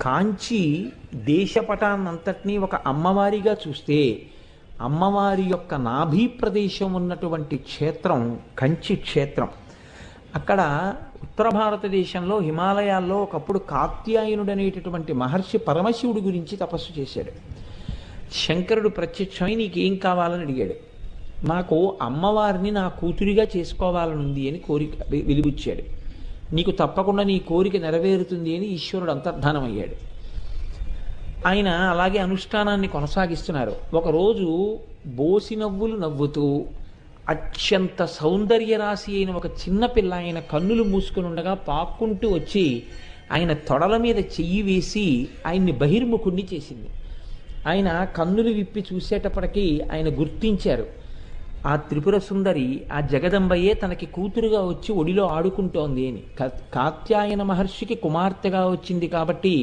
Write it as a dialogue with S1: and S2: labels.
S1: కాంచి దేశపటాన్నంతటినీ ఒక అమ్మవారిగా చూస్తే అమ్మవారి యొక్క నాభి ప్రదేశం ఉన్నటువంటి క్షేత్రం కంచి క్షేత్రం. అక్కడ ఉత్తర భారతదేశంలో హిమాలయాల్లో ఒకప్పుడు కాత్యాయనుడు అనేటటువంటి మహర్షి పరమశివుడి గురించి తపస్సు చేశాడు. శంకరుడు ప్రత్యక్షమై నీకేం కావాలని అడిగాడు. నాకు అమ్మవారిని నా కూతురిగా చేసుకోవాలనుంది అని కోరిక వెలిబుచ్చాడు. నీకు తప్పకుండా నీ కోరిక నెరవేరుతుంది అని ఈశ్వరుడు అంతర్ధానమయ్యాడు. ఆయన అలాగే అనుష్ఠానాన్ని కొనసాగిస్తున్నారు. ఒకరోజు బోసి నవ్వులు నవ్వుతూ అత్యంత సౌందర్య రాశి అయిన ఒక చిన్న పిల్ల ఆయన కన్నులు మూసుకుని ఉండగా పాక్కుంటూ వచ్చి ఆయన తొడల మీద చెయ్యి వేసి ఆయన్ని బహిర్ముఖుణ్ణి చేసింది. ఆయన కన్నులు విప్పి చూసేటప్పటికీ ఆయన గుర్తించారు, ఆ త్రిపుర సుందరి ఆ జగదంబయే తనకి కూతురుగా వచ్చి ఒడిలో ఆడుకుంటోంది అని. కాత్యాయన మహర్షికి కుమార్తెగా వచ్చింది కాబట్టి